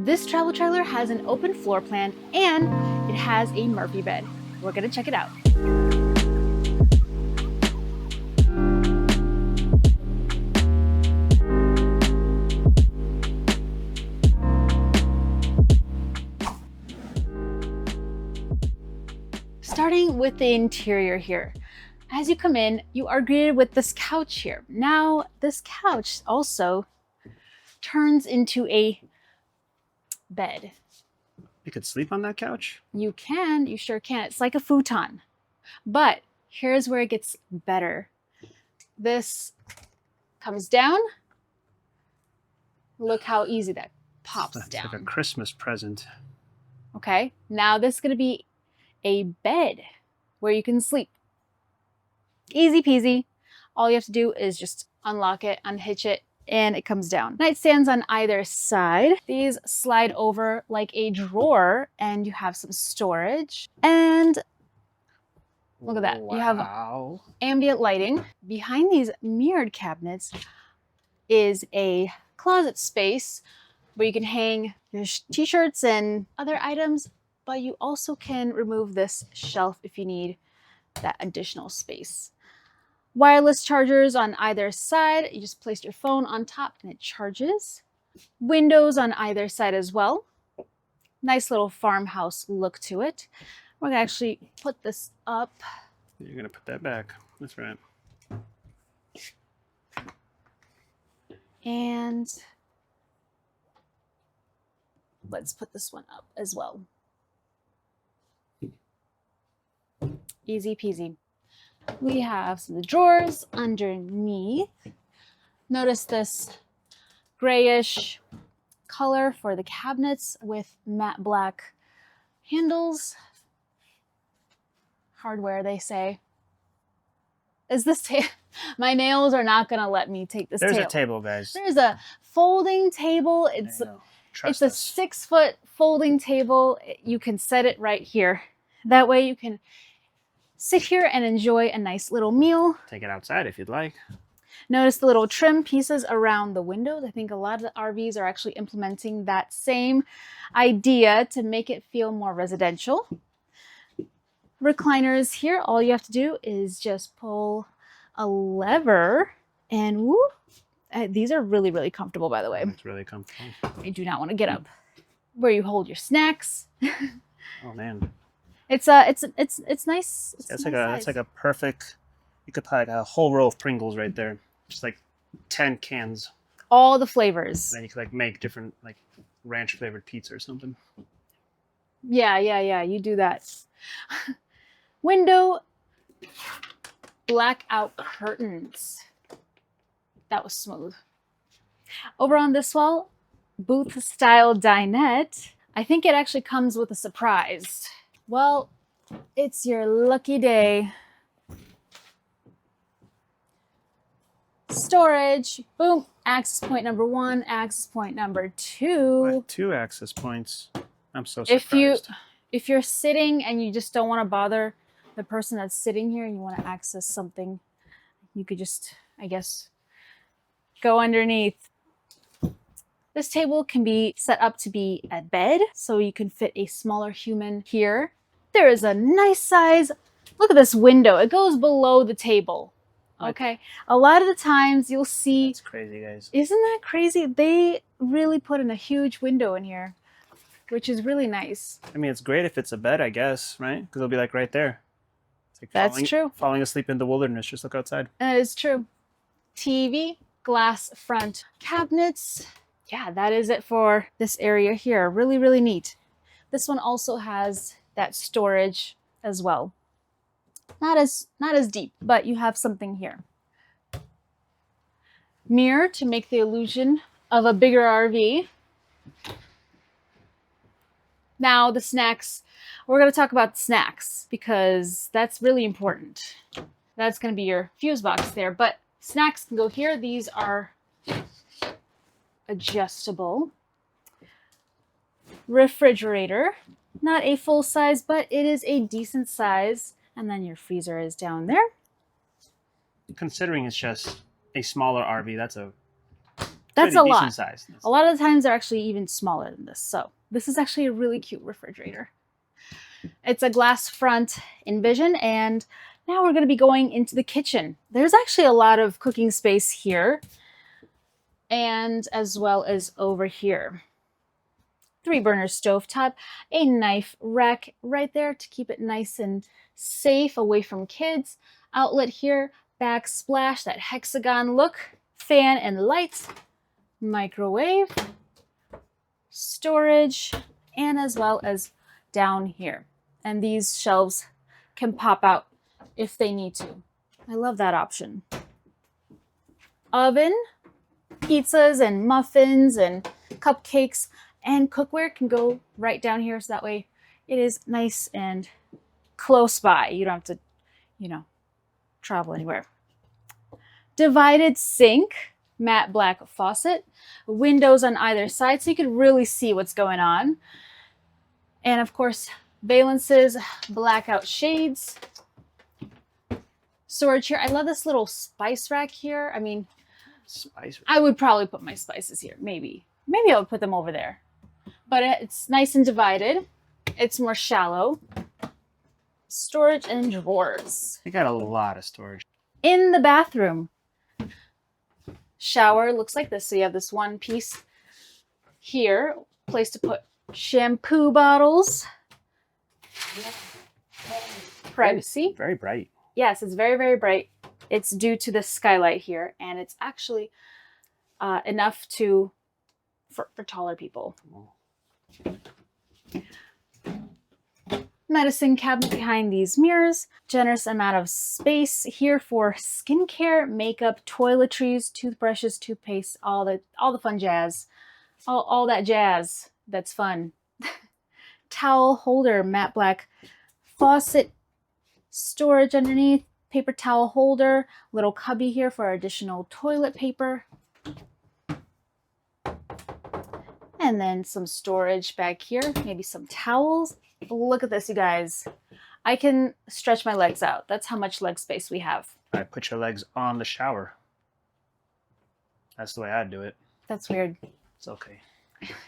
This travel trailer has an open floor plan and it has a Murphy bed. We're gonna check it out. Starting with the interior here. As you come in, you are greeted with this couch here. Now, this couch also turns into a bed. You could sleep on that couch? You can, you sure can. It's like a futon. But here's where it gets better. This comes down. Look how easy that pops down. It's like a Christmas present. Okay, now this is gonna be a bed where you can sleep. Easy peasy. All you have to do is just unlock it, unhitch it, and it comes down. Nightstands on either side. These slide over like a drawer and you have some storage. And look at that. Wow. You have ambient lighting. Behind these mirrored cabinets is a closet space where you can hang your t-shirts and other items, but you also can remove this shelf if you need that additional space. Wireless chargers on either side. You just place your phone on top and it charges. Windows on either side as well. Nice little farmhouse look to it. We're gonna actually put this up. You're gonna put that back. That's right. And let's put this one up as well. Easy peasy. We have some drawers underneath. Notice this grayish color for the cabinets with matte black handles. Hardware, they say. Is this my nails are not gonna let me take this. There's a table, guys. There's a folding table. It's a 6-foot folding table. You can set it right here. That way you can sit here and enjoy a nice little meal. Take it outside if you'd like. Notice the little trim pieces around the windows. I think a lot of the RVs are actually implementing that same idea to make it feel more residential. Recliners here. All you have to do is just pull a lever and whoop. These are really, really comfortable, by the way. It's really comfortable. I do not want to get up. Where you hold your snacks. Oh man. It's nice. It's like a perfect. You could put like a whole row of Pringles right there, just like 10 cans. All the flavors. And then you could like make different like ranch flavored pizza or something. Yeah. You do that. Window blackout curtains. That was smooth. Over on this wall, booth style dinette. I think it actually comes with a surprise. Well, it's your lucky day. Storage, boom, access point number 1, access point number 2. What? 2 access points. I'm so surprised. If you're sitting and you just don't want to bother the person that's sitting here and you want to access something, you could just, I guess, go underneath. This table can be set up to be a bed, so you can fit a smaller human here. There is a nice size, look at this window. It goes below the table. Okay. A lot of the times you'll see. That's crazy, guys. Isn't that crazy? They really put in a huge window in here, which is really nice. I mean, it's great if it's a bed, I guess, right? Because it'll be like right there. It's like That's true. Falling asleep in the wilderness. Just look outside. That is true. TV, glass front cabinets. Yeah, that is it for this area here. Really, really neat. This one also has that storage as well. Not as deep, but you have something here. Mirror to make the illusion of a bigger RV. Now the snacks, we're going to talk about snacks because that's really important. That's going to be your fuse box there, but snacks can go here. These are adjustable. Refrigerator, not a full size, but it is a decent size. And then your freezer is down there. Considering it's just a smaller RV, That's a lot. Size. A lot of the times they're actually even smaller than this. So this is actually a really cute refrigerator. It's a glass front Envision, and now we're going to be going into the kitchen. There's actually a lot of cooking space here, and as well as over here. 3-burner stovetop, a knife rack right there to keep it nice and safe away from kids. Outlet here, backsplash, that hexagon look, fan and lights, microwave, storage, and as well as down here. And these shelves can pop out if they need to. I love that option. Oven, pizzas and muffins and cupcakes, and cookware can go right down here, so that way it is nice and close by. You don't have to, you know, travel anywhere. Divided sink, matte black faucet, windows on either side so you can really see what's going on. And of course, valances, blackout shades. Storage here. I love this little spice rack here. I mean, spice rack. I would probably put my spices here, maybe. Maybe I would put them over there. But it's nice and divided. It's more shallow. Storage and drawers. You got a lot of storage. In the bathroom, shower looks like this. So you have this one piece here, place to put shampoo bottles. Privacy. Very bright. Yes, it's very, very bright. It's due to the skylight here, and it's actually enough for taller people. Medicine cabinet behind these mirrors. Generous amount of space here for skincare, makeup, toiletries, toothbrushes, toothpaste, all the fun jazz. All that jazz that's fun. Towel holder, matte black faucet, storage underneath, paper towel holder, little cubby here for additional toilet paper. And then some storage back here, maybe some towels. Look at this, you guys. I can stretch my legs out. That's how much leg space we have. I put your legs on the shower. That's the way I do it. That's weird. It's okay.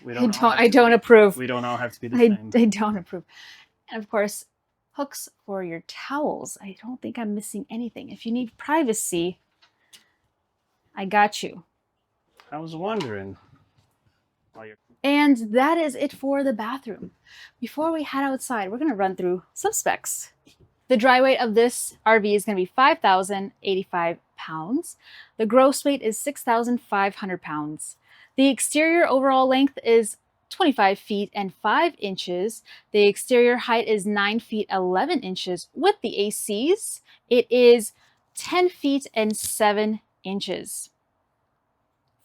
I don't approve. We don't all have to be the same. I don't approve. And of course, hooks for your towels. I don't think I'm missing anything. If you need privacy, I got you. I was wondering. And that is it for the bathroom. Before we head outside, we're going to run through some specs. The dry weight of this RV is going to be 5,085 pounds. The gross weight is 6,500 pounds. The exterior overall length is 25 feet and 5 inches. The exterior height is 9 feet 11 inches. With the ACs, it is 10 feet and 7 inches.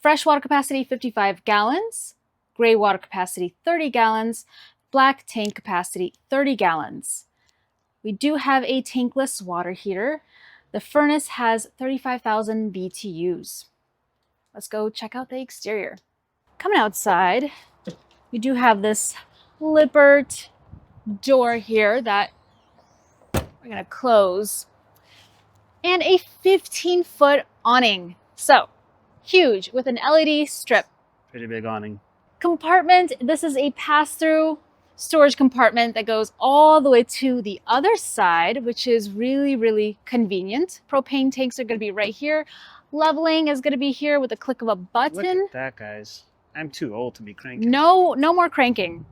Fresh water capacity 55 gallons. Gray water capacity 30 gallons. Black tank capacity 30 gallons. We do have a tankless water heater. The furnace has 35,000 BTUs. Let's go check out the exterior. Coming outside, we do have this Lippert door here that we're gonna close, and a 15-foot awning. So huge, with an LED strip. Pretty big awning. Compartment, this is a pass-through storage compartment that goes all the way to the other side, which is really, really convenient. Propane tanks are going to be right here. Leveling is going to be here with a click of a button. Look at that, guys. I'm too old to be cranking. No more cranking.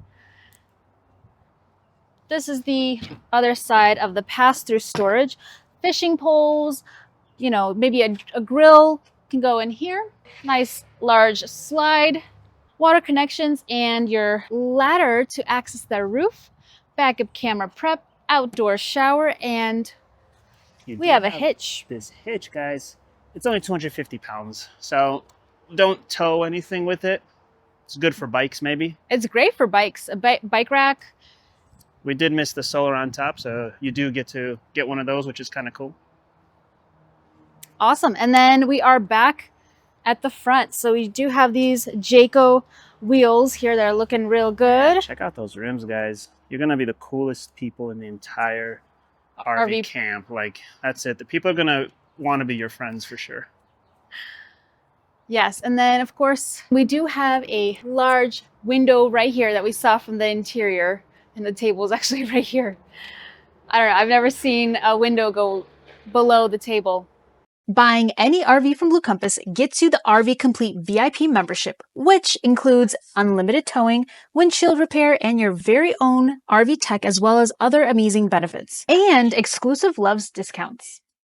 This is the other side of the pass-through storage. Fishing poles, you know, maybe a grill can go in here. Nice large slide. Water connections and your ladder to access the roof. Backup camera prep, outdoor shower, and we have a hitch. This hitch, guys, it's only 250 pounds, so don't tow anything with it. It's good for bikes, maybe. It's great for bikes. A bike rack. We did miss the solar on top, so you do get to get one of those, which is kind of cool. Awesome. And then we are back at the front. So we do have these Jayco wheels here that are looking real good. Yeah, check out those rims, guys. You're going to be the coolest people in the entire RV camp. Like, that's it. The people are going to want to be your friends for sure. Yes, and then of course we do have a large window right here that we saw from the interior, and the table is actually right here. I don't know, I've never seen a window go below the table. Buying any RV from Blue Compass gets you the RV Complete VIP membership, which includes unlimited towing, windshield repair, and your very own RV tech, as well as other amazing benefits, and exclusive Loves discounts.